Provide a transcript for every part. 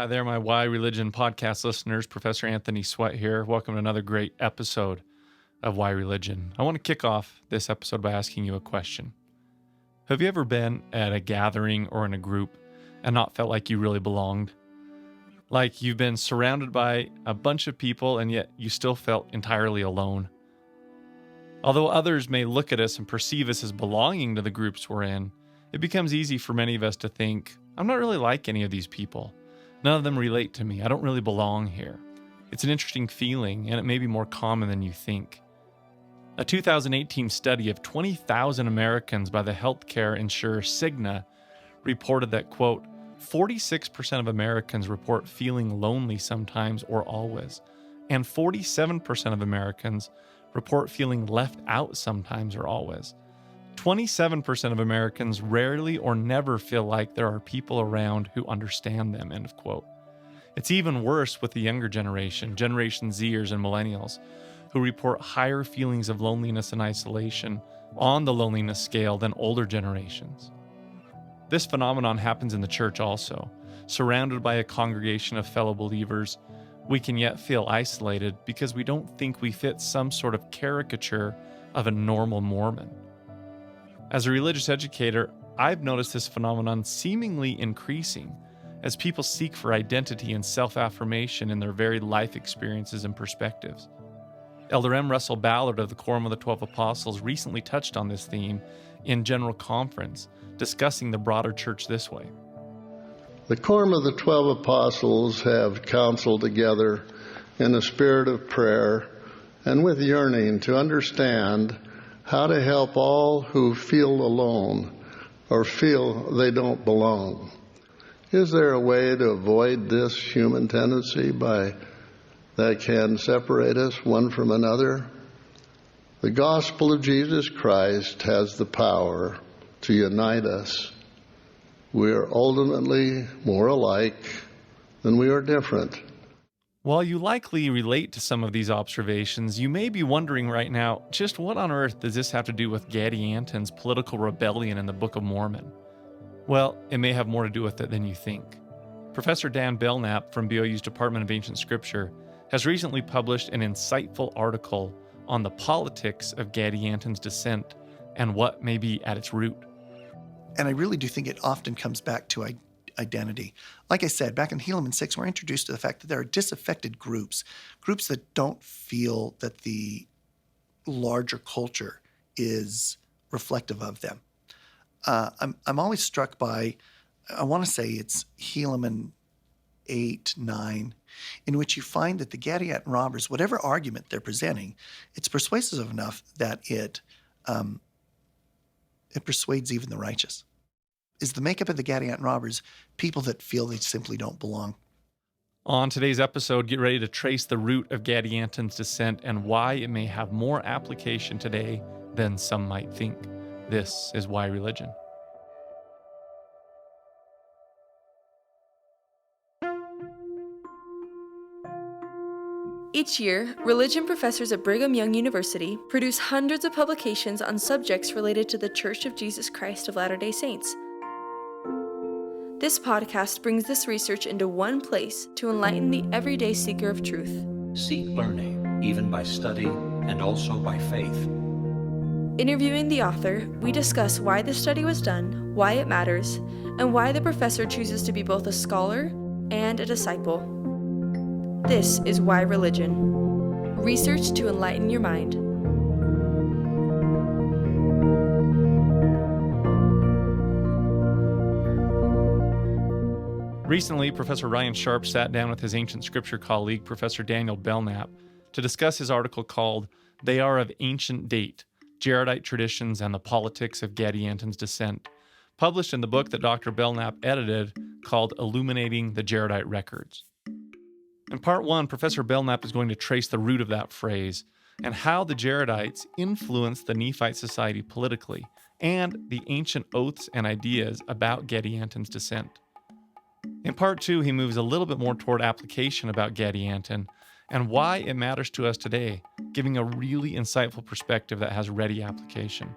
Hi there, my Why Religion podcast listeners. Professor Anthony Sweat here. Welcome to another great episode of Why Religion. I want to kick off this episode by asking you a question. Have you ever been at a gathering or in a group and not felt like you really belonged? Like you've been surrounded by a bunch of people and yet you still felt entirely alone? Although others may look at us and perceive us as belonging to the groups we're in, it becomes easy for many of us to think, I'm not really like any of these people. None of them relate to me. I don't really belong here. It's an interesting feeling, and it may be more common than you think. A 2018 study of 20,000 Americans by the healthcare insurer Cigna reported that, quote, 46% of Americans report feeling lonely sometimes or always, and 47% of Americans report feeling left out sometimes or always. 27% of Americans rarely or never feel like there are people around who understand them, end of quote. It's even worse with the younger generation, Generation Zers and Millennials, who report higher feelings of loneliness and isolation on the loneliness scale than older generations. This phenomenon happens in the church also. Surrounded by a congregation of fellow believers, we can yet feel isolated because we don't think we fit some sort of caricature of a normal Mormon. As a religious educator, I've noticed this phenomenon seemingly increasing as people seek for identity and self-affirmation in their very life experiences and perspectives. Elder M. Russell Ballard of the Quorum of the 12 Apostles recently touched on this theme in General Conference, discussing the broader church this way. The Quorum of the 12 Apostles have counseled together in a spirit of prayer and with yearning to understand how to help all who feel alone or feel they don't belong. Is there a way to avoid this human tendency that can separate us one from another? The gospel of Jesus Christ has the power to unite us. We are ultimately more alike than we are different. While you likely relate to some of these observations, you may be wondering right now, just what on earth does this have to do with Gadianton's political rebellion in the Book of Mormon? Well, it may have more to do with it than you think. Professor Dan Belnap from BYU's Department of Ancient Scripture has recently published an insightful article on the politics of Gadianton's dissent and what may be at its root. And I really do think it often comes back to identity. Like I said, back in Helaman 6, we're introduced to the fact that there are disaffected groups that don't feel that the larger culture is reflective of them. I'm always struck by, I want to say it's Helaman 8, 9, in which you find that the Gadianton robbers, whatever argument they're presenting, it's persuasive enough that it persuades even the righteous. Is the makeup of the Gadianton robbers people that feel they simply don't belong? On today's episode, get ready to trace the root of Gadianton's dissent and why it may have more application today than some might think. This is Why Religion. Each year, religion professors at Brigham Young University produce hundreds of publications on subjects related to the Church of Jesus Christ of Latter-day Saints. This podcast brings this research into one place to enlighten the everyday seeker of truth. Seek learning, even by study and also by faith. Interviewing the author, we discuss why the study was done, why it matters, and why the professor chooses to be both a scholar and a disciple. This is Why Religion. Research to enlighten your mind. Recently, Professor Ryan Sharp sat down with his ancient scripture colleague, Professor Daniel Belnap, to discuss his article called They Are of Ancient Date, Jaredite Traditions and the Politics of Gadianton's Dissent, published in the book that Dr. Belnap edited called Illuminating the Jaredite Records. In part one, Professor Belnap is going to trace the root of that phrase and how the Jaredites influenced the Nephite society politically and the ancient oaths and ideas about Gadianton's dissent. In part two, he moves a little bit more toward application about Gadianton and why it matters to us today, giving a really insightful perspective that has ready application.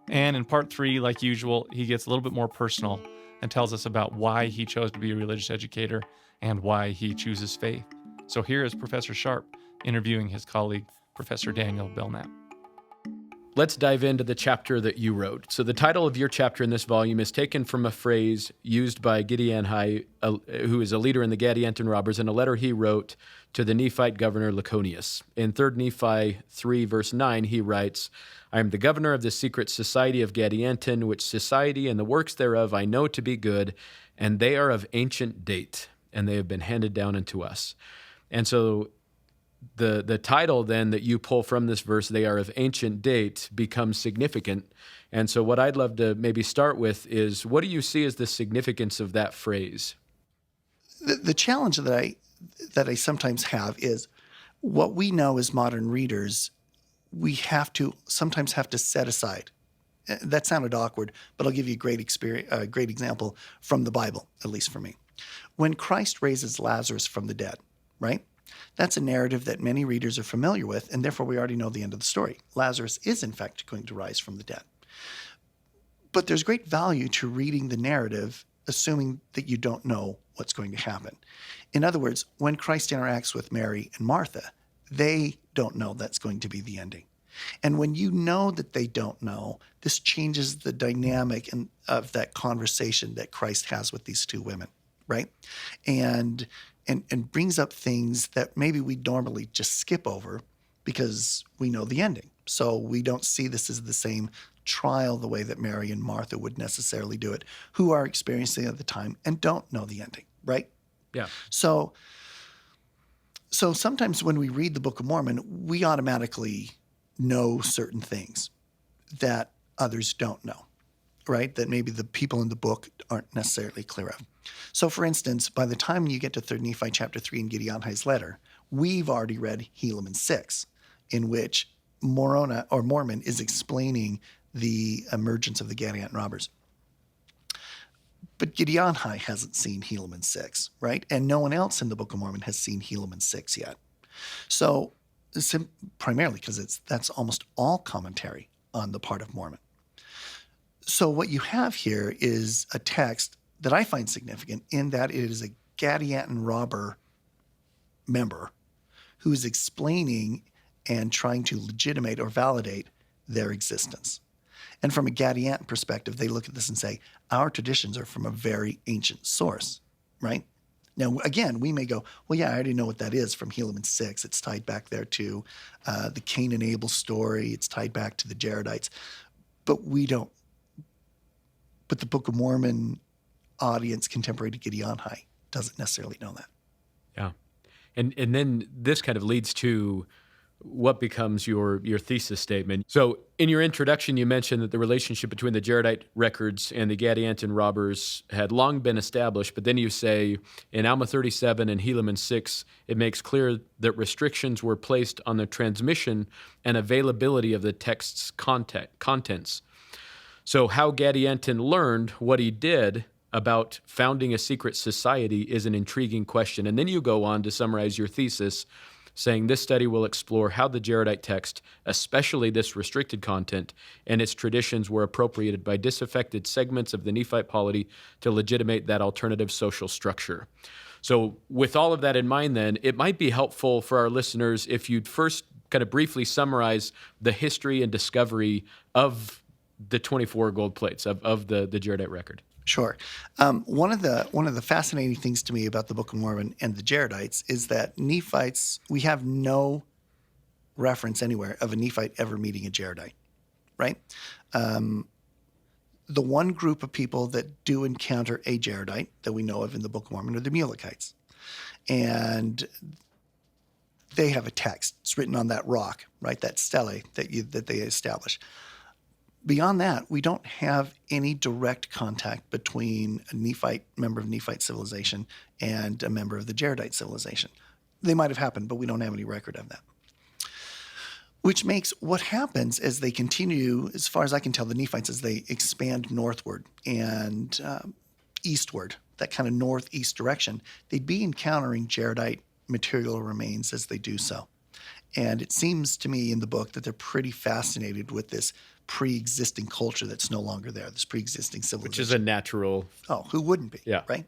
And in part three, like usual, he gets a little bit more personal and tells us about why he chose to be a religious educator and why he chooses faith. So here is Professor Sharp interviewing his colleague, Professor Daniel Belnap. Let's dive into the chapter that you wrote. So the title of your chapter in this volume is taken from a phrase used by Gadianton, who is a leader in the Gadianton robbers, in a letter he wrote to the Nephite governor Laconius. In 3 Nephi 3, verse 9, he writes, "I am the governor of the secret society of Gadianton, which society and the works thereof I know to be good, and they are of ancient date, and they have been handed down unto us." And so the title then that you pull from this verse, "they are of ancient date," becomes significant. And so what I'd love to maybe start with is, what do you see as the significance of that phrase? The challenge that I sometimes have is what we know as modern readers, we sometimes have to set aside. That sounded awkward, but I'll give you a great example from the Bible, at least for me. When Christ raises Lazarus from the dead, right? That's a narrative that many readers are familiar with, and therefore we already know the end of the story. Lazarus is, in fact, going to rise from the dead. But there's great value to reading the narrative, assuming that you don't know what's going to happen. In other words, when Christ interacts with Mary and Martha, they don't know that's going to be the ending. And when you know that they don't know, this changes the dynamic of that conversation that Christ has with these two women, right? And brings up things that maybe we normally just skip over because we know the ending. So we don't see this as the same trial the way that Mary and Martha would necessarily do it, who are experiencing it at the time and don't know the ending, right? Yeah. So sometimes when we read the Book of Mormon, we automatically know certain things that others don't know, right? That maybe the people in the book aren't necessarily clear of. So, for instance, by the time you get to 3 Nephi chapter 3 in Gadianton's letter, we've already read Helaman 6, in which Mormon is explaining the emergence of the Gadianton robbers. But Gadianton hasn't seen Helaman 6, right? And no one else in the Book of Mormon has seen Helaman 6 yet. So, primarily because that's almost all commentary on the part of Mormon. So what you have here is a text that I find significant in that it is a Gadianton robber member who is explaining and trying to legitimate or validate their existence. And from a Gadianton perspective, they look at this and say, our traditions are from a very ancient source, right? Now, again, we may go, well, yeah, I already know what that is from Helaman 6. It's tied back there to the Cain and Abel story. It's tied back to the Jaredites. But we don't. But the Book of Mormon audience, contemporary to Gadianton, doesn't necessarily know that. Yeah. And then this kind of leads to what becomes your thesis statement. So in your introduction, you mentioned that the relationship between the Jaredite records and the Gadianton robbers had long been established, but then you say in Alma 37 and Helaman 6, it makes clear that restrictions were placed on the transmission and availability of the text's contents. So how Gadianton learned what he did about founding a secret society is an intriguing question. And then you go on to summarize your thesis, saying this study will explore how the Jaredite text, especially this restricted content, and its traditions were appropriated by disaffected segments of the Nephite polity to legitimate that alternative social structure. So with all of that in mind, then, it might be helpful for our listeners if you'd first kind of briefly summarize the history and discovery of the 24 gold plates of the Jaredite record. Sure. One of the fascinating things to me about the Book of Mormon and the Jaredites is that Nephites, we have no reference anywhere of a Nephite ever meeting a Jaredite, right? The one group of people that do encounter a Jaredite that we know of in the Book of Mormon are the Mulekites. And they have a text. It's written on that rock, right? That stele that they establish. Beyond that, we don't have any direct contact between a Nephite member of Nephite civilization and a member of the Jaredite civilization. They might have happened, but we don't have any record of that. Which makes what happens as they continue, as far as I can tell, the Nephites, as they expand northward and eastward, that kind of northeast direction, they'd be encountering Jaredite material remains as they do so. And it seems to me in the book that they're pretty fascinated with this pre-existing culture that's no longer there, this pre-existing civilization. Which is a natural. Oh, who wouldn't be? Yeah. Right?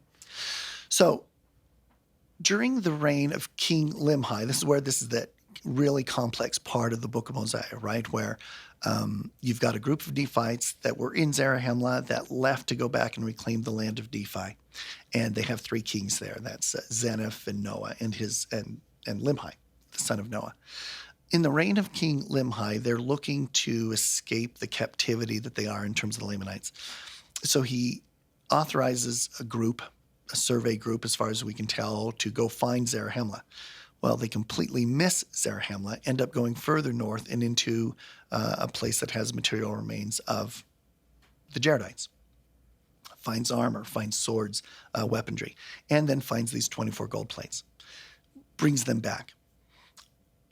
So during the reign of King Limhi, this is that really complex part of the Book of Mosiah, right? Where you've got a group of Nephites that were in Zarahemla that left to go back and reclaim the land of Nephi. And they have 3 kings there. That's Zeniff and Noah and Limhi, the son of Noah. In the reign of King Limhi, they're looking to escape the captivity that they are in terms of the Lamanites. So he authorizes a survey group, as far as we can tell, to go find Zarahemla. Well, they completely miss Zarahemla, end up going further north and into a place that has material remains of the Jaredites. Finds armor, finds swords, weaponry, and then finds these 24 gold plates. Brings them back.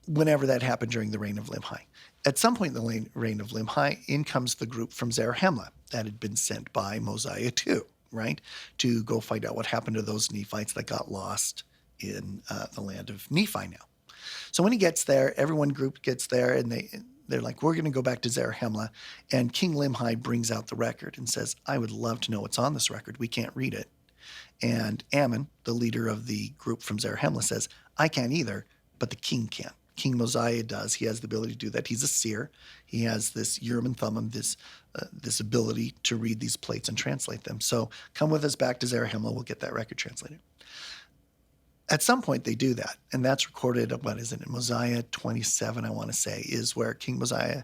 Whenever that happened during the reign of Limhi. At some point in the reign of Limhi, in comes the group from Zarahemla that had been sent by Mosiah too, right? To go find out what happened to those Nephites that got lost in the land of Nephi now. So when he gets there, group gets there, and they're like, we're going to go back to Zarahemla. And King Limhi brings out the record and says, I would love to know what's on this record. We can't read it. And Ammon, the leader of the group from Zarahemla, says, I can't either, but the king can. King Mosiah does. He has the ability to do that. He's a seer. He has this Urim and Thummim, this ability to read these plates and translate them. So come with us back to Zarahemla. We'll get that record translated. At some point, they do that, and that's recorded, in Mosiah 27, I want to say, is where King Mosiah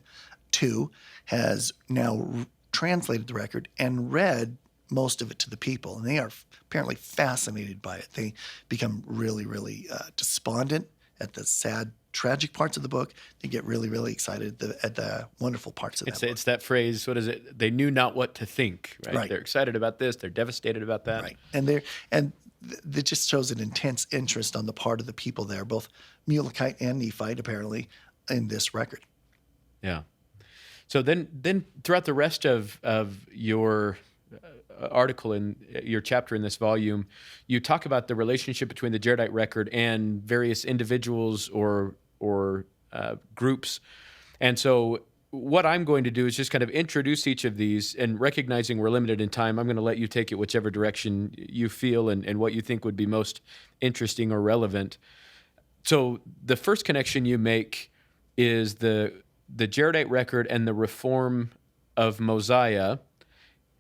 II has now translated the record and read most of it to the people, and they are apparently fascinated by it. They become really, really despondent at the sad, tragic parts of the book. They get really, really excited at the wonderful parts of that book. It's that phrase, what is it? They knew not what to think, right? They're excited about this. They're devastated about that. Right. And it just shows an intense interest on the part of the people there, both Mulekite and Nephite, apparently, in this record. Yeah. So then throughout the rest of your article in your chapter in this volume, you talk about the relationship between the Jaredite record and various individuals or groups. And so what I'm going to do is just kind of introduce each of these, and recognizing we're limited in time, I'm going to let you take it whichever direction you feel and what you think would be most interesting or relevant. So the first connection you make is the Jaredite record and the reform of Mosiah,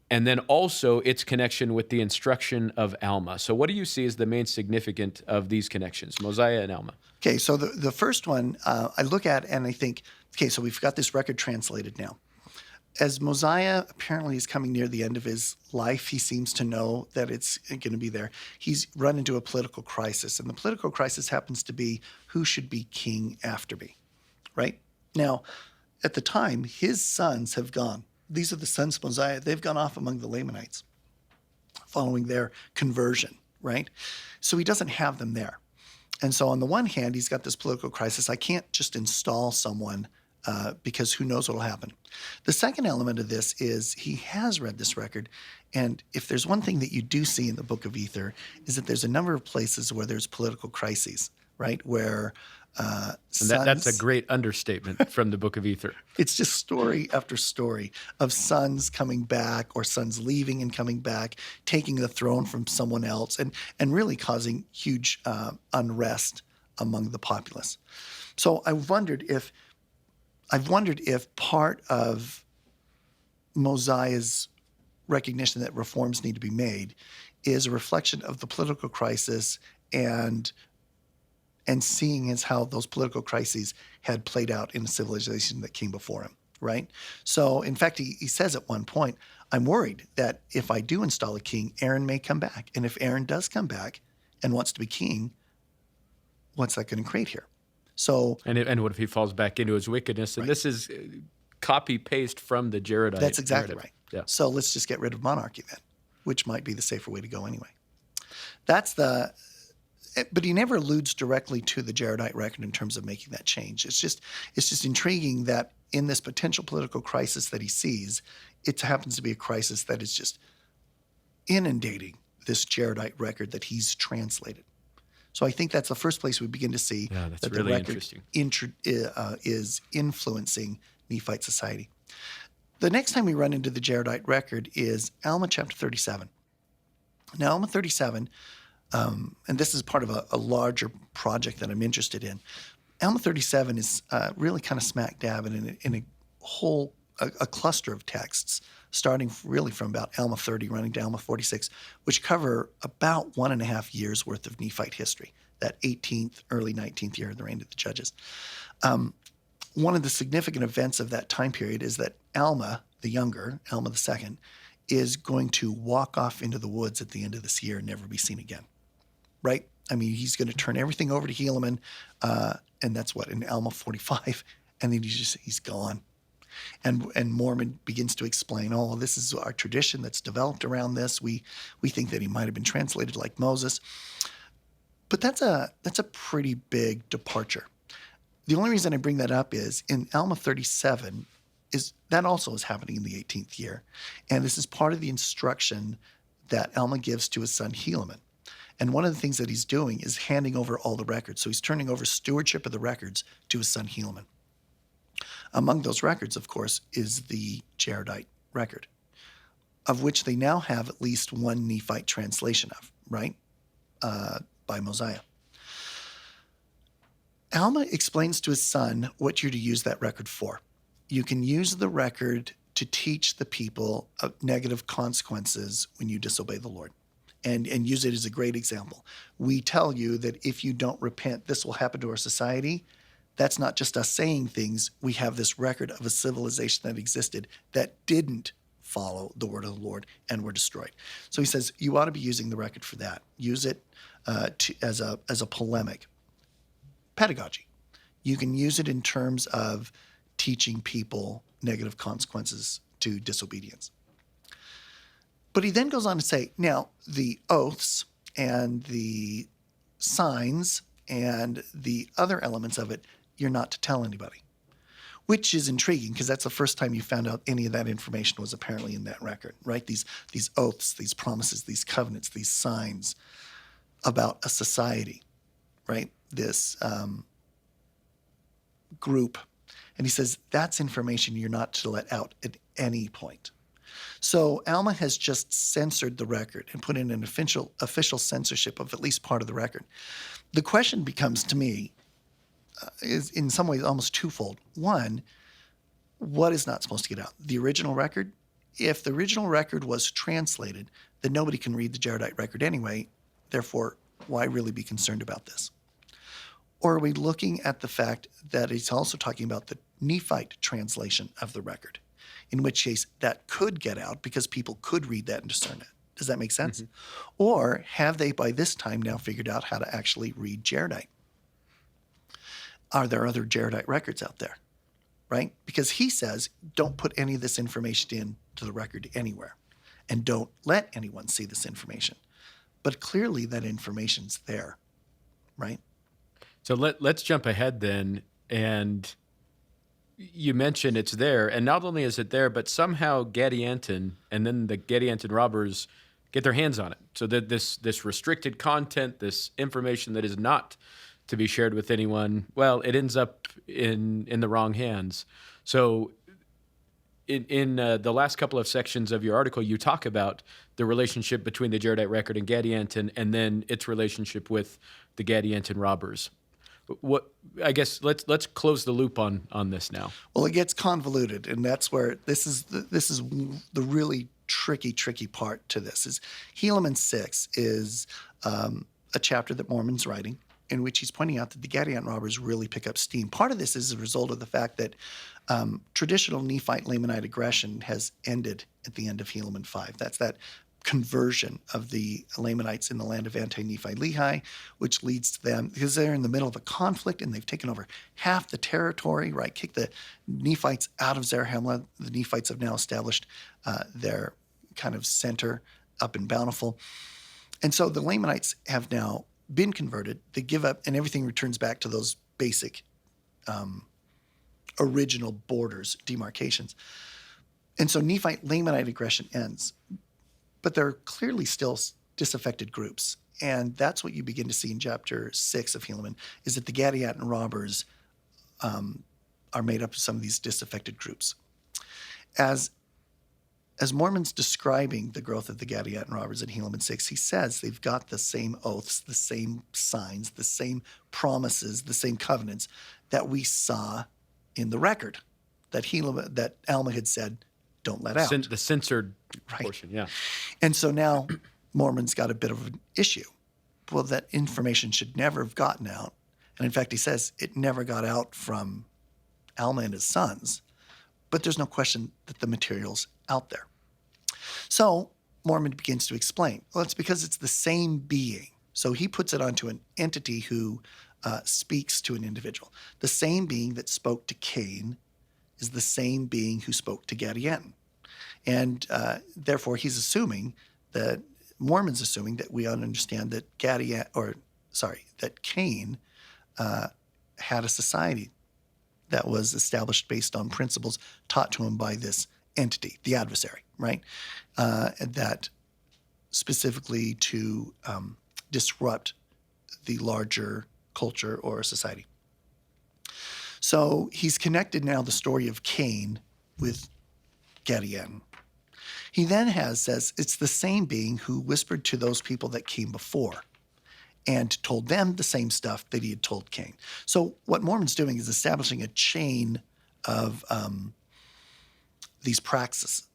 and then also its connection with the instruction of Alma. So what do you see as the main significance of these connections, Mosiah and Alma? Okay, so the first one I look at and I think, okay, so we've got this record translated now. As Mosiah apparently is coming near the end of his life, he seems to know that it's going to be there. He's run into a political crisis, and the political crisis happens to be who should be king after me, right? Now, at the time, his sons have gone. These are the sons of Mosiah. They've gone off among the Lamanites following their conversion, right? So he doesn't have them there. And so on the one hand, he's got this political crisis. I can't just install someone because who knows what will happen. The second element of this is he has read this record. And if there's one thing that you do see in the Book of Ether is that there's a number of places where there's political crises, right? Where that's a great understatement from the Book of Ether. It's just story after story of sons coming back or sons leaving and coming back, taking the throne from someone else, and really causing huge unrest among the populace. So I've wondered if part of Mosiah's recognition that reforms need to be made is a reflection of the political crisis and seeing as how those political crises had played out in the civilization that came before him, right? So, in fact, he says at one point, I'm worried that if I do install a king, Aaron may come back. And if Aaron does come back and wants to be king, what's that going to create here? So, and what if he falls back into his wickedness? And This is copy-paste from the Jaredite. That's exactly narrative. right. Yeah. So let's just get rid of monarchy then, which might be the safer way to go anyway. But he never alludes directly to the Jaredite record in terms of making that change. It's just intriguing that in this potential political crisis that he sees, it happens to be a crisis that is just inundating this Jaredite record that he's translated. So I think that's the first place we begin to see that's that really the record interesting. is influencing Nephite society. The next time we run into the Jaredite record is Alma chapter 37. Now, Alma 37, and this is part of a larger project that I'm interested in. Alma 37 is really kind of smack dab in a whole a cluster of texts, starting really from about Alma 30, running to Alma 46, which cover about 1.5 years worth of Nephite history, that 18th, early 19th year of the reign of the judges. One of the significant events of that time period is that Alma, the younger, Alma II, is going to walk off into the woods at the end of this year and never be seen again, right? I mean, he's going to turn everything over to Helaman, and that's what, in Alma 45, and then he's gone. And Mormon begins to explain, oh, this is our tradition that's developed around this. We think that he might have been translated like Moses. But that's a pretty big departure. The only reason I bring that up is in Alma 37, that also is happening in the 18th year. And this is part of the instruction that Alma gives to his son Helaman. And one of the things that he's doing is handing over all the records. So he's turning over stewardship of the records to his son Helaman. Among those records, of course, is the Jaredite record, of which they now have at least one Nephite translation of, right, by Mosiah. Alma explains to his son what you're to use that record for. You can use the record to teach the people of negative consequences when you disobey the Lord, and use it as a great example. We tell you that if you don't repent, this will happen to our society. That's not just us saying things. We have this record of a civilization that existed that didn't follow the word of the Lord and were destroyed. So he says you ought to be using the record for that. Use it as a polemic. Pedagogy. You can use it in terms of teaching people negative consequences to disobedience. But he then goes on to say, now, the oaths and the signs and the other elements of it, you're not to tell anybody, which is intriguing because that's the first time you found out any of that information was apparently in that record, right? These oaths, these promises, these covenants, these signs about a society, right? This group. And he says that's information you're not to let out at any point. So Alma has just censored the record and put in an official censorship of at least part of the record. The question becomes to me is in some ways almost twofold. One, what is not supposed to get out? The original record? If the original record was translated, then nobody can read the Jaredite record anyway. Therefore, why really be concerned about this? Or are we looking at the fact that he's also talking about the Nephite translation of the record, in which case that could get out because people could read that and discern it? Does that make sense? Mm-hmm. Or have they by this time now figured out how to actually read Jaredite? Are there other Jaredite records out there, right? Because he says, don't put any of this information into the record anywhere and don't let anyone see this information. But clearly that information's there, right? So let's jump ahead then. And you mentioned it's there. And not only is it there, but somehow Gadianton and then the Gadianton robbers get their hands on it. So that this restricted content, this information that is not to be shared with anyone, well, it ends up in the wrong hands. So in the last couple of sections of your article, you talk about the relationship between the Jaredite record and Gadianton and then its relationship with the Gadianton robbers. I guess let's close the loop on this now. Well, it gets convoluted, and that's where this is the really tricky part to this. Is Helaman 6 is a chapter that Mormon's writing in which he's pointing out that the Gadianton robbers really pick up steam. Part of this is a result of the fact that traditional Nephite Lamanite aggression has ended at the end of Helaman 5. That's that conversion of the Lamanites in the land of anti-Nephi Lehi, which leads to them, because they're in the middle of a conflict and they've taken over half the territory, right? Kick the Nephites out of Zarahemla. The Nephites have now established their kind of center up in Bountiful. And so the Lamanites have now been converted. They give up and everything returns back to those basic original borders, demarcations. And so Nephite Lamanite aggression ends. But there are clearly still disaffected groups. And that's what you begin to see in chapter 6 of Helaman, is that the Gadianton robbers are made up of some of these disaffected groups. as Mormon's describing the growth of the Gadianton robbers in Helaman 6, he says they've got the same oaths, the same signs, the same promises, the same covenants that we saw in the record that Alma had said, don't let out. The censored Right. portion, yeah. And so now Mormon's got a bit of an issue. Well, that information should never have gotten out. And in fact, he says it never got out from Alma and his sons. But there's no question that the material's out there. So Mormon begins to explain. Well, it's because it's the same being. So he puts it onto an entity who speaks to an individual. The same being that spoke to Cain is the same being who spoke to Gadianton. And therefore, he's assuming that Mormon's assuming that we understand that that Cain had a society that was established based on principles taught to him by this entity, the adversary, right? That specifically to disrupt the larger culture or society. So he's connected now the story of Cain with Gadianton. He then says it's the same being who whispered to those people that came before and told them the same stuff that he had told Cain. So what Mormon's doing is establishing a chain of this praxis.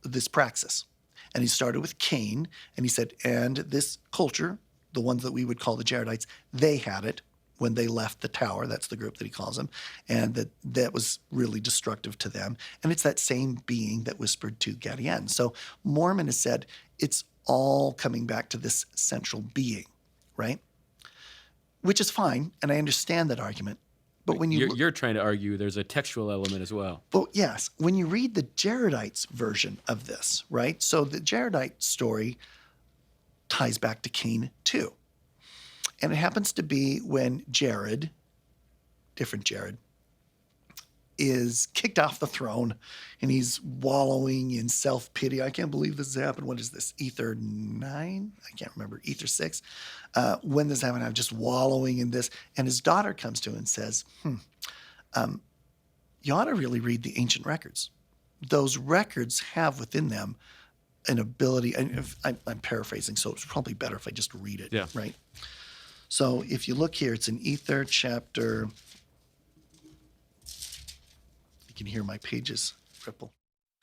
And he started with Cain, and he said, and this culture, the ones that we would call the Jaredites, they had it when they left the tower. That's the group that he calls them. And that was really destructive to them. And it's that same being that whispered to Gadianton. So Mormon has said it's all coming back to this central being, right? Which is fine, and I understand that argument. But when you're trying to argue there's a textual element as well. Well, yes. When you read the Jaredites' version of this, right? So the Jaredite story ties back to Cain too. And it happens to be when Jared, different Jared, is kicked off the throne and he's wallowing in self-pity. I can't believe this has happened. What is this, Ether 9? I can't remember, Ether 6. When this happened, I'm just wallowing in this. And his daughter comes to him and says, you ought to really read the ancient records. Those records have within them an ability, and I'm paraphrasing, so it's probably better if I just read it, right? So if you look here, it's in Ether chapter, you can hear my pages ripple.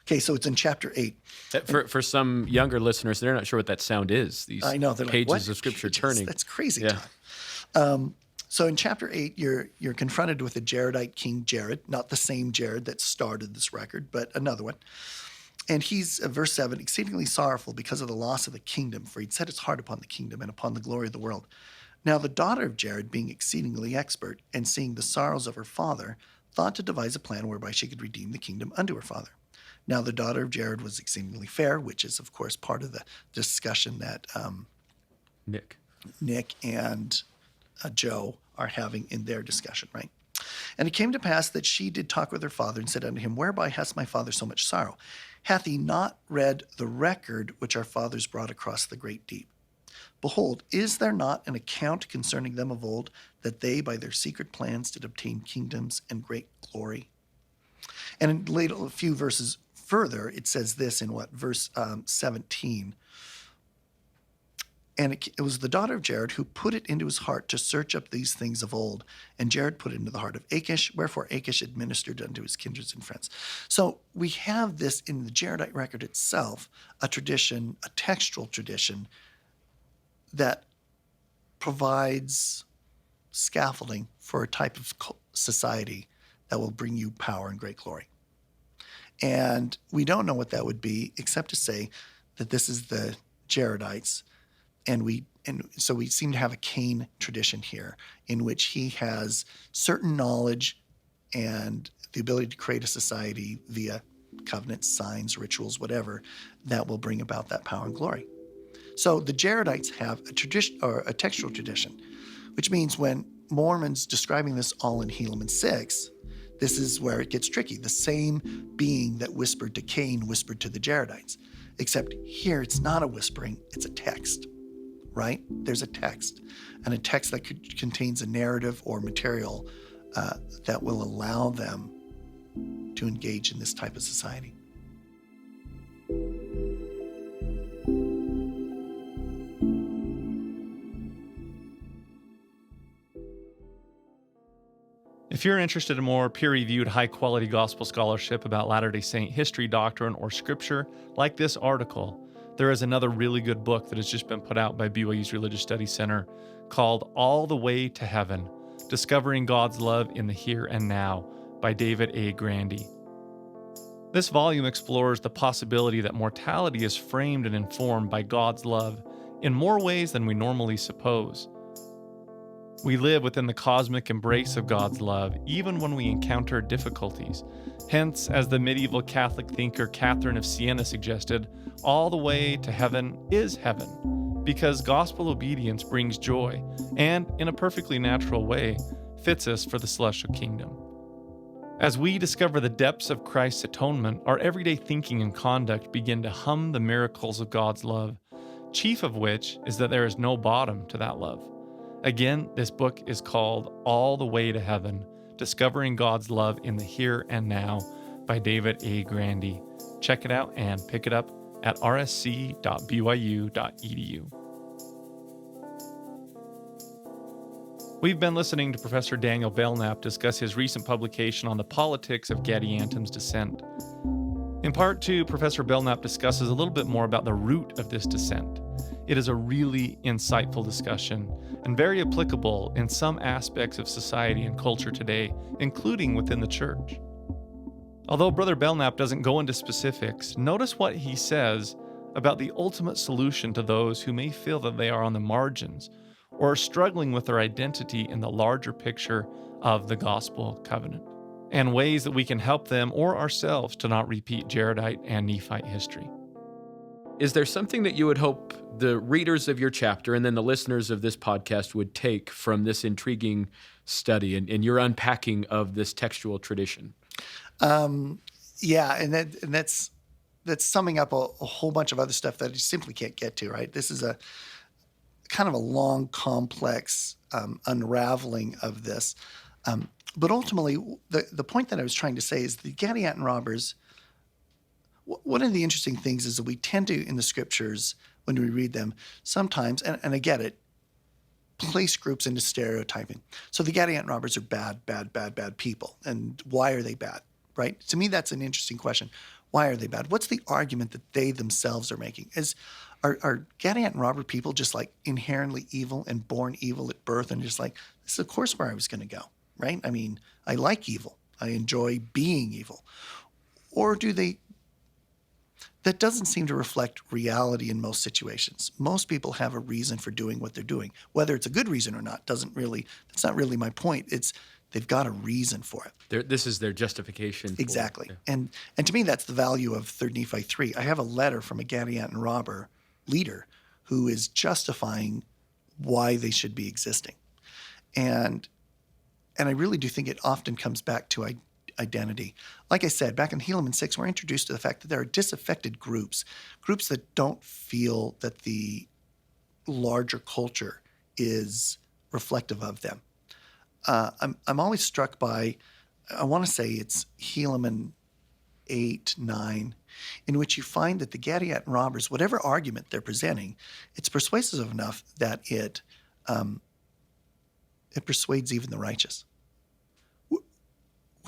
Okay, so it's in chapter 8. For some younger listeners, they're not sure what that sound is. These I know, they're pages like, what? of Scripture Pages? turning. That's crazy Yeah. time. So in chapter 8, you're confronted with the Jaredite king Jared, not the same Jared that started this record, but another one. And he's, verse 7, exceedingly sorrowful because of the loss of the kingdom, for he'd set his heart upon the kingdom and upon the glory of the world. Now the daughter of Jared, being exceedingly expert and seeing the sorrows of her father, thought to devise a plan whereby she could redeem the kingdom unto her father. Now the daughter of Jared was exceedingly fair, which is, of course, part of the discussion that Nick and Joe are having in their discussion, right? And it came to pass that she did talk with her father and said unto him, whereby hath my father so much sorrow? Hath he not read the record which our fathers brought across the great deep? Behold, is there not an account concerning them of old, that they by their secret plans did obtain kingdoms and great glory? And in later, a few verses further, it says this in verse 17. And it was the daughter of Jared who put it into his heart to search up these things of old. And Jared put it into the heart of Achish, wherefore Achish administered unto his kindreds and friends. So we have this in the Jaredite record itself, a tradition, a textual tradition that provides scaffolding for a type of society that will bring you power and great glory. And we don't know what that would be, except to say that this is the Jaredites. And so we seem to have a Cain tradition here in which he has certain knowledge and the ability to create a society via covenants, signs, rituals, whatever, that will bring about that power and glory. So the Jaredites have a tradition or a textual tradition, which means when Mormon's describing this all in Helaman 6, this is where it gets tricky. The same being that whispered to Cain whispered to the Jaredites, except here it's not a whispering, it's a text, right? There's a text, and a text that contains a narrative or material that will allow them to engage in this type of society. If you're interested in more peer-reviewed, high-quality gospel scholarship about Latter-day Saint history, doctrine, or scripture, like this article, there is another really good book that has just been put out by BYU's Religious Studies Center called All the Way to Heaven, Discovering God's Love in the Here and Now by David A. Grandy. This volume explores the possibility that mortality is framed and informed by God's love in more ways than we normally suppose. We live within the cosmic embrace of God's love, even when we encounter difficulties. Hence, as the medieval Catholic thinker Catherine of Siena suggested, all the way to heaven is heaven, because gospel obedience brings joy and, in a perfectly natural way, fits us for the celestial kingdom. As we discover the depths of Christ's atonement, our everyday thinking and conduct begin to hum the miracles of God's love, chief of which is that there is no bottom to that love. Again, this book is called All the Way to Heaven, Discovering God's Love in the Here and Now by David A. Grandy. Check it out and pick it up at rsc.byu.edu. We've been listening to Professor Daniel Belnap discuss his recent publication on the politics of Gadianton's dissent. In part 2, Professor Belnap discusses a little bit more about the root of this dissent. It is a really insightful discussion and very applicable in some aspects of society and culture today, including within the church. Although Brother Belnap doesn't go into specifics, notice what he says about the ultimate solution to those who may feel that they are on the margins or are struggling with their identity in the larger picture of the gospel covenant, and ways that we can help them or ourselves to not repeat Jaredite and Nephite history. Is there something that you would hope the readers of your chapter and then the listeners of this podcast would take from this intriguing study and your unpacking of this textual tradition? Yeah, and that's summing up a whole bunch of other stuff that you simply can't get to, right? This is a kind of a long, complex unraveling of this. But ultimately, the point that I was trying to say is the Gadianton robbers, one of the interesting things is that we tend to, in the scriptures, when we read them, sometimes, and I get it, place groups into stereotyping. So the Gadianton robbers are bad people. And why are they bad, right? To me, that's an interesting question. Why are they bad? What's the argument that they themselves are making? Are Gadianton robber people just like inherently evil and born evil at birth and just like, this is of course where I was going to go, right? I mean, I like evil. I enjoy being evil. Or do they... That doesn't seem to reflect reality in most situations. Most people have a reason for doing what they're doing. Whether it's a good reason or not that's not really my point. It's they've got a reason for it. This is their justification. Exactly. Yeah. And to me, that's the value of 3 Nephi 3. I have a letter from a Gadianton robber leader who is justifying why they should be existing. And I really do think it often comes back to identity. Like I said, back in Helaman 6, we're introduced to the fact that there are disaffected groups that don't feel that the larger culture is reflective of them. I'm always struck by, I want to say it's Helaman 8, 9, in which you find that the Gadianton robbers, whatever argument they're presenting, it's persuasive enough that it persuades even the righteous,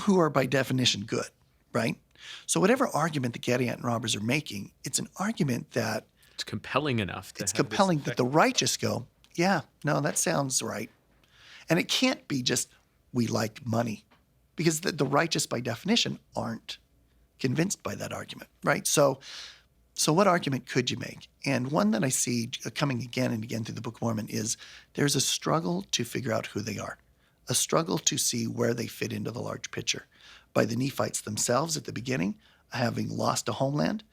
who are by definition good, right? So whatever argument the Gadianton robbers are making, it's an argument that... It's compelling enough. It's compelling that the righteous go, yeah, no, that sounds right. And it can't be just, we like money, because the righteous by definition aren't convinced by that argument, right? So what argument could you make? And one that I see coming again and again through the Book of Mormon is there's a struggle to figure out who they are. A struggle to see where they fit into the large picture. By the Nephites themselves at the beginning, having lost a homeland,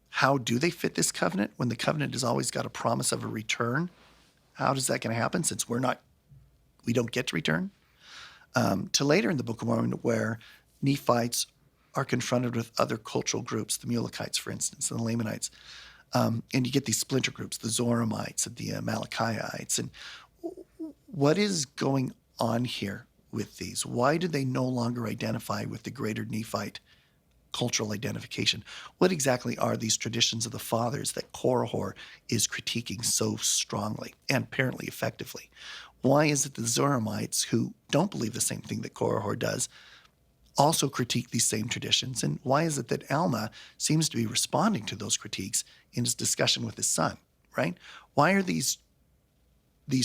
how do they fit this covenant when the covenant has always got a promise of a return? How is that going to happen since we don't get to return? To later in the Book of Mormon where Nephites are confronted with other cultural groups, the Mulekites, for instance, and the Lamanites. And you get these splinter groups, the Zoramites and the Amalekites, and what is going on here with these? Why do they no longer identify with the greater Nephite cultural identification? What exactly are these traditions of the fathers that Korihor is critiquing so strongly and apparently effectively? Why is it the Zoramites, who don't believe the same thing that Korihor does, also critique these same traditions? And why is it that Alma seems to be responding to those critiques in his discussion with his son, right? Why are these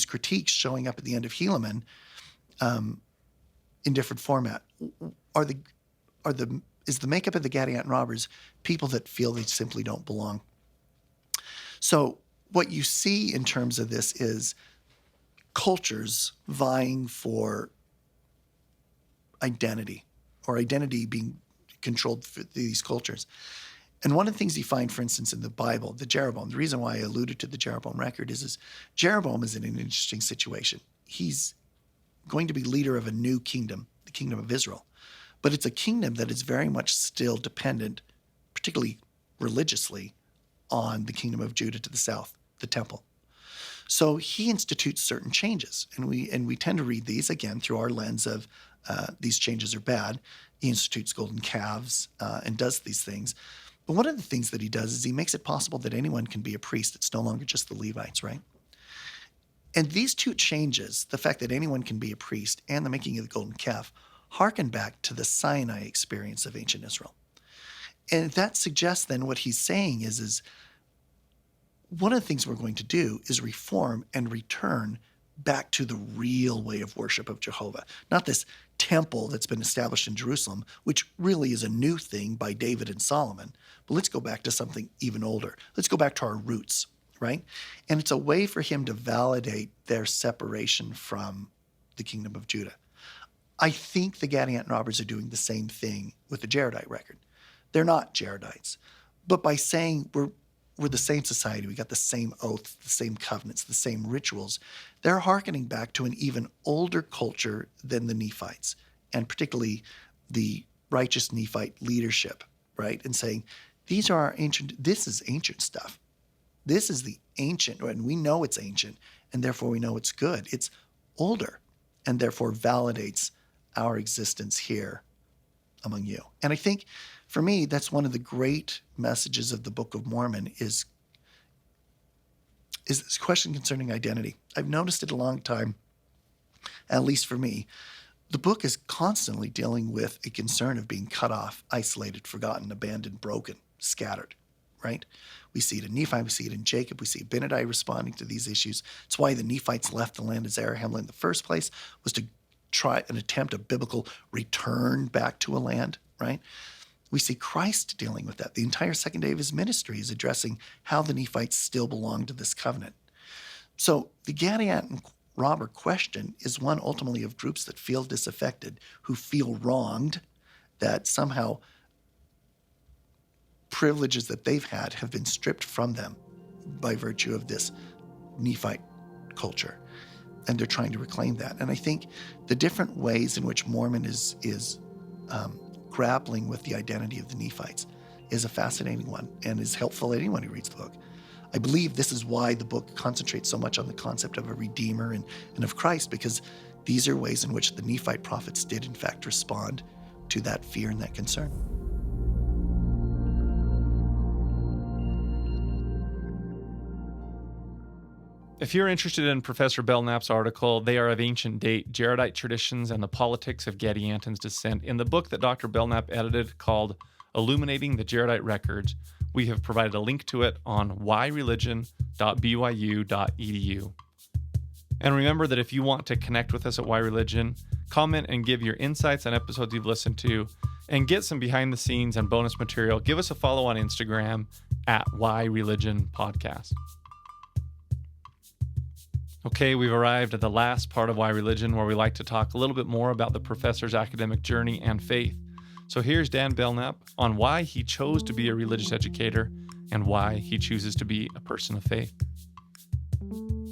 critiques showing up at the end of Helaman in different format? Is the makeup of the Gadianton robbers people that feel they simply don't belong? So what you see in terms of this is cultures vying for identity, or identity being controlled for these cultures. And one of the things you find, for instance, in the Bible, the Jeroboam, the reason why I alluded to the Jeroboam record is Jeroboam is in an interesting situation. He's going to be leader of a new kingdom, the kingdom of Israel. But it's a kingdom that is very much still dependent, particularly religiously, on the kingdom of Judah to the south, the temple. So he institutes certain changes, and we tend to read these, again, through our lens of these changes are bad. He institutes golden calves and does these things. But one of the things that he does is he makes it possible that anyone can be a priest. It's no longer just the Levites, right? And these two changes, the fact that anyone can be a priest and the making of the golden calf, harken back to the Sinai experience of ancient Israel. And that suggests then what he's saying is one of the things we're going to do is reform and return back to the real way of worship of Jehovah, not this temple that's been established in Jerusalem, which really is a new thing by David and Solomon. But let's go back to something even older. Let's go back to our roots, right? And it's a way for him to validate their separation from the kingdom of Judah. I think the Gadianton robbers are doing the same thing with the Jaredite record. They're not Jaredites, but by saying we're the same society, we got the same oaths, the same covenants, the same rituals, they're hearkening back to an even older culture than the Nephites, and particularly the righteous Nephite leadership, right? And saying, these are our ancient, this is ancient stuff. This is the ancient, and we know it's ancient, and therefore we know it's good. It's older, and therefore validates our existence here among you. And I think, for me, that's one of the great messages of the Book of Mormon is this question concerning identity. I've noticed it a long time, at least for me. The book is constantly dealing with a concern of being cut off, isolated, forgotten, abandoned, broken, scattered, right? We see it in Nephi, we see it in Jacob, we see Abinadi responding to these issues. It's why the Nephites left the land of Zarahemla in the first place, was to try and attempt a biblical return back to a land, right? We see Christ dealing with that. The entire second day of his ministry is addressing how the Nephites still belong to this covenant. So the Gadianton robber question is one ultimately of groups that feel disaffected, who feel wronged, that somehow privileges that they've had have been stripped from them by virtue of this Nephite culture. And they're trying to reclaim that. And I think the different ways in which Mormon is grappling with the identity of the Nephites is a fascinating one and is helpful to anyone who reads the book. I believe this is why the book concentrates so much on the concept of a redeemer and of Christ, because these are ways in which the Nephite prophets did in fact respond to that fear and that concern. If you're interested in Professor Belnap's article, They Are of Ancient Date, Jaredite Traditions and the Politics of Gadianton's Dissent, in the book that Dr. Belnap edited called Illuminating the Jaredite Records, we have provided a link to it on whyreligion.byu.edu. And remember that if you want to connect with us at Why Religion, comment and give your insights on episodes you've listened to, and get some behind the scenes and bonus material, give us a follow on Instagram at Why Religion Podcast. Okay, we've arrived at the last part of Why Religion, where we like to talk a little bit more about the professor's academic journey and faith. So here's Dan Belnap on why he chose to be a religious educator and why he chooses to be a person of faith.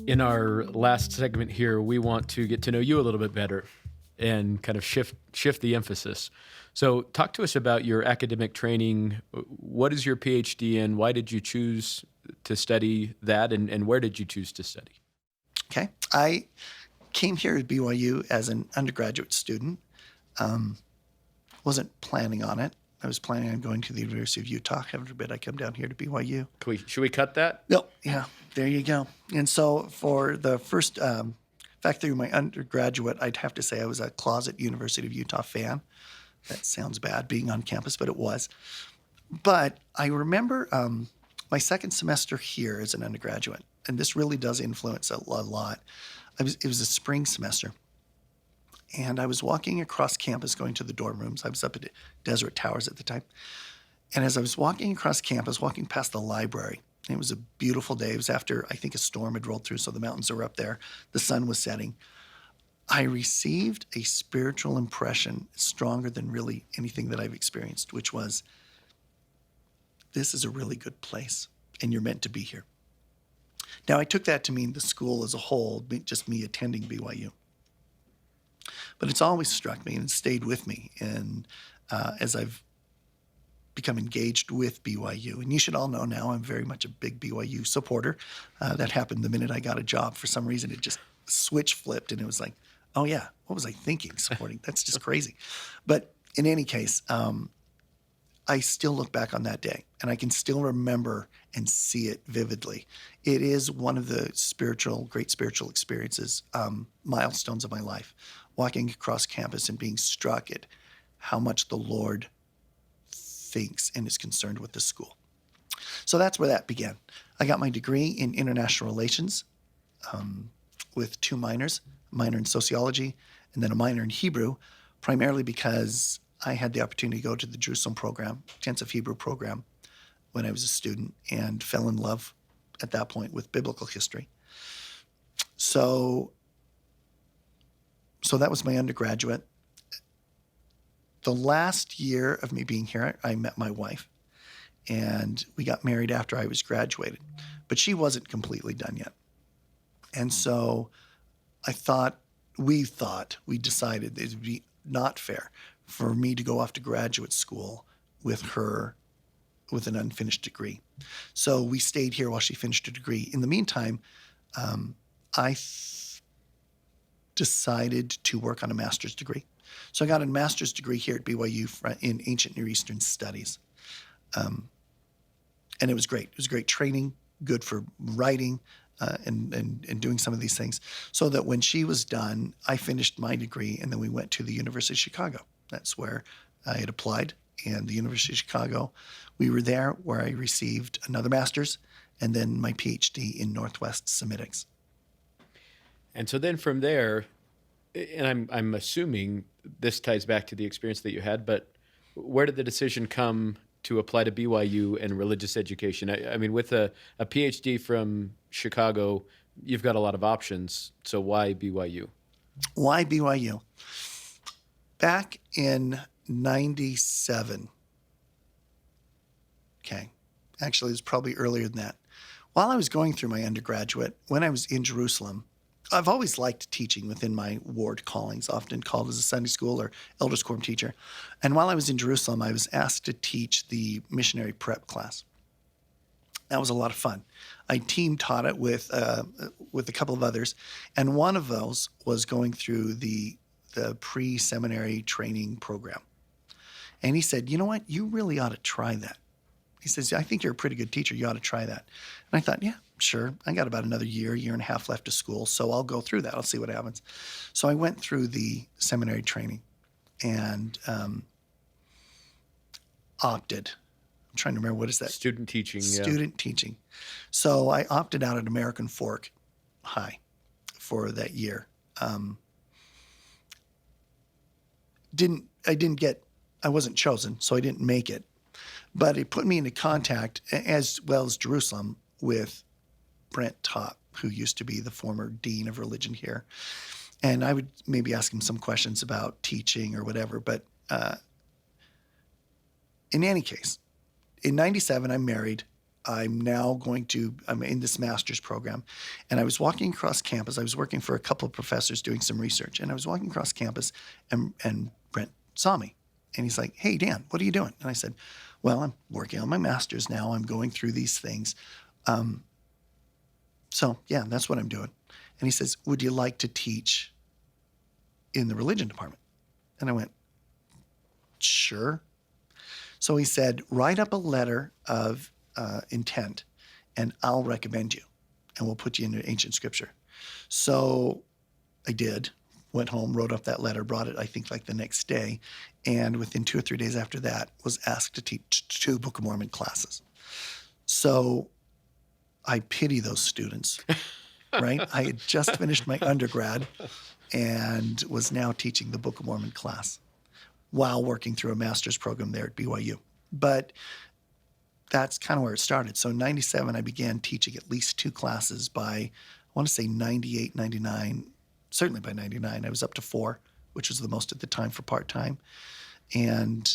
In our last segment here, we want to get to know you a little bit better and kind of shift the emphasis. So talk to us about your academic training. What is your PhD in? Why did you choose to study that, and where did you choose to study? Okay. I came here at BYU as an undergraduate student. Wasn't planning on it. I was planning on going to the University of Utah. Heaven forbid I come down here to BYU. Should we cut that? No, yeah, there you go. And so for the first In fact, through my undergraduate, I'd have to say I was a closet University of Utah fan. That sounds bad, being on campus, but it was. But I remember my second semester here as an undergraduate, and this really does influence a lot. It was a spring semester, and I was walking across campus going to the dorm rooms. I was up at Deseret Towers at the time. And as I was walking across campus, walking past the library, it was a beautiful day. It was after, I think, a storm had rolled through, so the mountains were up there. The sun was setting. I received a spiritual impression stronger than really anything that I've experienced, which was, this is a really good place, and you're meant to be here. Now, I took that to mean the school as a whole, just me attending BYU. But it's always struck me and stayed with me. And as I've become engaged with BYU, and you should all know now I'm very much a big BYU supporter. That happened the minute I got a job. For some reason, it just switch flipped, and it was like, oh yeah, what was I thinking supporting? That's just crazy. But in any case, I still look back on that day, and I can still remember and see it vividly. It is one of the great spiritual experiences, milestones of my life, walking across campus and being struck at how much the Lord thinks and is concerned with the school. So that's where that began. I got my degree in international relations with 2 minors, a minor in sociology and then a minor in Hebrew, primarily because I had the opportunity to go to the Jerusalem program, intensive Hebrew program, when I was a student, and fell in love at that point with biblical history. So that was my undergraduate. The last year of me being here, I met my wife, and we got married after I was graduated. But she wasn't completely done yet. And so we decided it would be not fair for me to go off to graduate school with her with an unfinished degree. So we stayed here while she finished her degree. In the meantime, I decided to work on a master's degree. So I got a master's degree here at BYU in Ancient Near Eastern Studies. And it was great. It was great training, good for writing and doing some of these things. So that when she was done, I finished my degree, and then we went to the University of Chicago. That's where I had applied. And the University of Chicago, we were there where I received another master's and then my PhD in Northwest Semitics. And so then from there, and I'm assuming this ties back to the experience that you had, but where did the decision come to apply to BYU and religious education? I mean, with a PhD from Chicago, you've got a lot of options. So why BYU? Why BYU? Back in 97. Okay. Actually, it was probably earlier than that. While I was going through my undergraduate, when I was in Jerusalem, I've always liked teaching within my ward callings, often called as a Sunday school or elders quorum teacher. And while I was in Jerusalem, I was asked to teach the missionary prep class. That was a lot of fun. I team taught it with a couple of others, and one of those was going through the pre-seminary training program. And he said, you know what, you really ought to try that. He says, I think you're a pretty good teacher. You ought to try that. And I thought, yeah, sure. I got about another year and a half left of school, so I'll go through that. I'll see what happens. So I went through the seminary training and opted. I'm trying to remember, what is that? Student teaching. Student teaching. So I opted out at American Fork High for that year. I wasn't chosen, so I didn't make it. But it put me into contact, as well as Jerusalem, with Brent Topp, who used to be the former dean of religion here. And I would maybe ask him some questions about teaching or whatever. But in any case, in 97, I'm married. I'm in this master's program. And I was walking across campus. I was working for a couple of professors doing some research. And I was walking across campus, and Brent saw me. And he's like, hey, Dan, what are you doing? And I said, well, I'm working on my master's now. I'm going through these things. So, yeah, that's what I'm doing. And he says, would you like to teach in the religion department? And I went, sure. So he said, write up a letter of intent, and I'll recommend you, and we'll put you into ancient scripture. So I did. Went home, wrote up that letter, brought it, I think, like the next day. And within 2 or 3 days after that, was asked to teach 2 Book of Mormon classes. So I pity those students, right? I had just finished my undergrad and was now teaching the Book of Mormon class while working through a master's program there at BYU. But that's kind of where it started. So in 97, I began teaching at least 2 classes by, I want to say 98, 99, certainly by 99. I was up to 4, which was the most at the time for part-time. And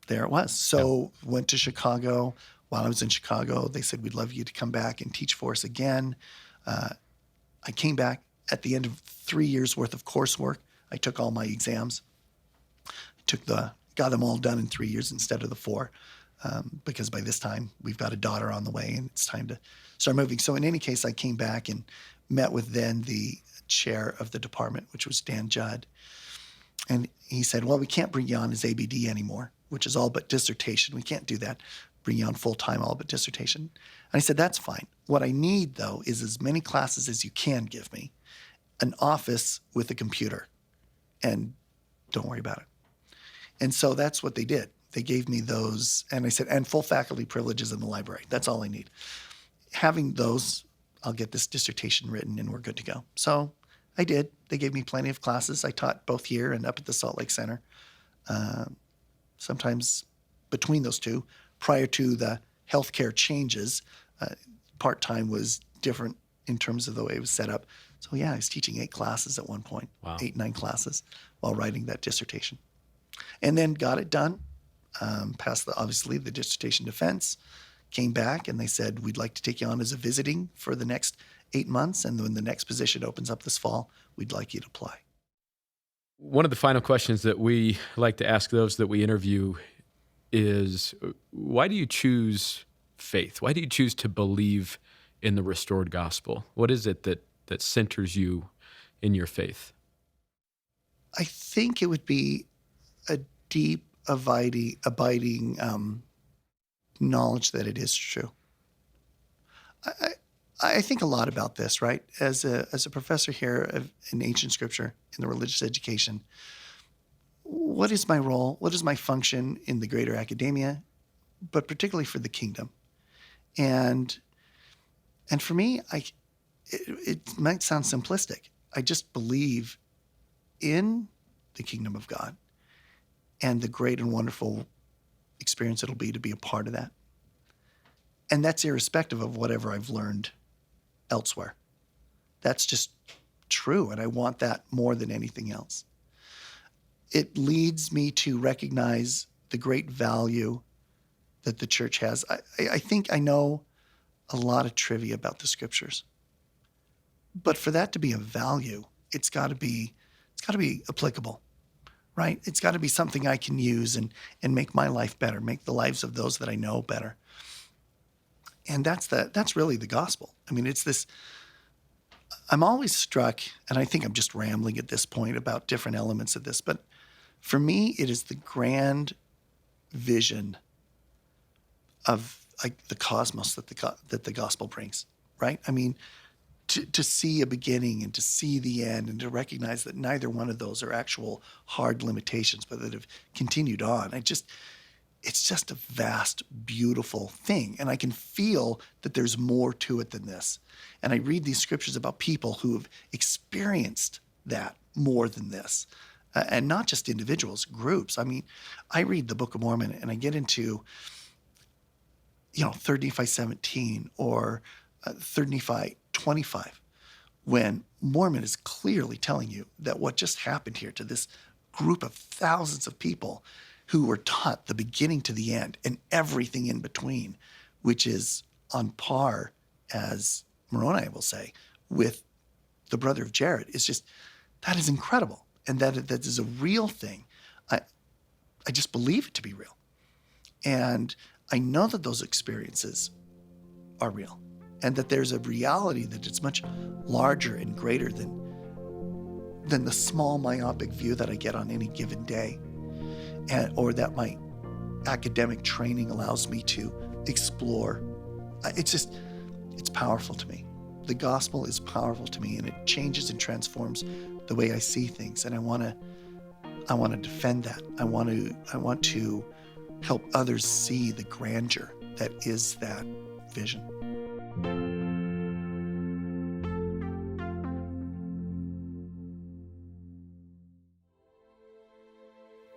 there it was. So went to Chicago. While I was in Chicago, they said, we'd love you to come back and teach for us again. I came back at the end of 3 years worth of coursework. I took all my exams. Got them all done in 3 years instead of the 4, because by this time we've got a daughter on the way and it's time to start moving. So in any case, I came back and met with then the chair of the department, which was Dan Judd. And he said, well, we can't bring you on as ABD anymore, which is all but dissertation. We can't do that. Bring you on full-time, all but dissertation. And I said, that's fine. What I need, though, is as many classes as you can give me, an office with a computer, and don't worry about it. And so that's what they did. They gave me those, and I said, and full faculty privileges in the library. That's all I need. Having those, I'll get this dissertation written and we're good to go. So I did. They gave me plenty of classes. I taught both here and up at the Salt Lake Center. Sometimes between those two, prior to the healthcare changes, part-time was different in terms of the way it was set up. So yeah, I was teaching 8 classes at one point, Wow. 8, 9 classes while writing that dissertation. And then got it done, passed obviously the dissertation defense, came back and they said, we'd like to take you on as a visiting for the next 8 months. And when the next position opens up this fall, we'd like you to apply. One of the final questions that we like to ask those that we interview is, why do you choose faith? Why do you choose to believe in the restored gospel? What is it that centers you in your faith? I think it would be a deep, abiding knowledge that it is true. I think a lot about this, right? As a professor here in ancient scripture, in the religious education, what is my role? What is my function in the greater academia, but particularly for the kingdom? And for me, it might sound simplistic. I just believe in the kingdom of God and the great and wonderful experience it'll be to be a part of that. And that's irrespective of whatever I've learned elsewhere. That's just true, and I want that more than anything else. It leads me to recognize the great value that the church has. I think I know a lot of trivia about the scriptures, but for that to be of value, it's got to be applicable, right? It's got to be something I can use and make my life better, make the lives of those that I know better. And that's really the gospel. I mean, it's this. I'm always struck, and I think I'm just rambling at this point about different elements of this, but for me, it is the grand vision of like the cosmos that the gospel brings, right? I mean, to see a beginning and to see the end and to recognize that neither one of those are actual hard limitations, but that have continued on. It's just a vast, beautiful thing. And I can feel that there's more to it than this. And I read these scriptures about people who have experienced that more than this. And not just individuals, groups. I mean, I read the Book of Mormon and I get into, 3 Nephi 17 or 3 Nephi 25, when Mormon is clearly telling you that what just happened here to this group of thousands of people who were taught the beginning to the end and everything in between, which is on par, as Moroni will say, with the brother of Jared, is just, that is incredible. And that is a real thing. I just believe it to be real. And I know that those experiences are real and that there's a reality that it's much larger and greater than the small myopic view that I get on any given day, or that my academic training allows me to explore. It's powerful to me. the gospel is powerful to me, and it changes and transforms the way I see things. And I want to defend that. I want to help others see the grandeur that is that vision.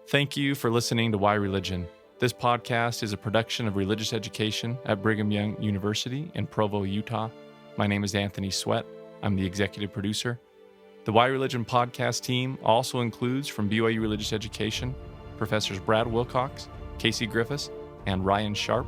Thank you for listening to Why Religion. This podcast is a production of religious education at Brigham Young University in Provo, Utah. My name is Anthony Sweat. I'm the executive producer. The Why Religion podcast team also includes from BYU Religious Education, Professors Brad Wilcox, Casey Griffiths, and Ryan Sharp.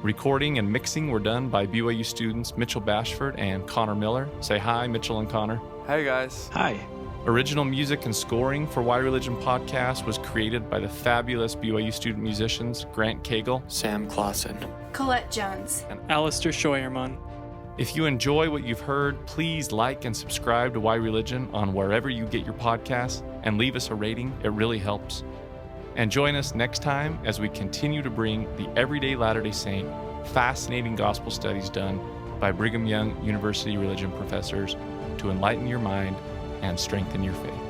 Recording and mixing were done by BYU students Mitchell Bashford and Connor Miller. Say hi, Mitchell and Connor. Hey, guys. Hi. Original music and scoring for Why Religion podcast was created by the fabulous BYU student musicians Grant Cagle, Sam Clausen, Colette Jones, and Alistair Scheuermann. If you enjoy what you've heard, please like and subscribe to Why Religion on wherever you get your podcasts and leave us a rating. It really helps. And join us next time as we continue to bring the everyday Latter-day Saint fascinating gospel studies done by Brigham Young University religion professors to enlighten your mind and strengthen your faith.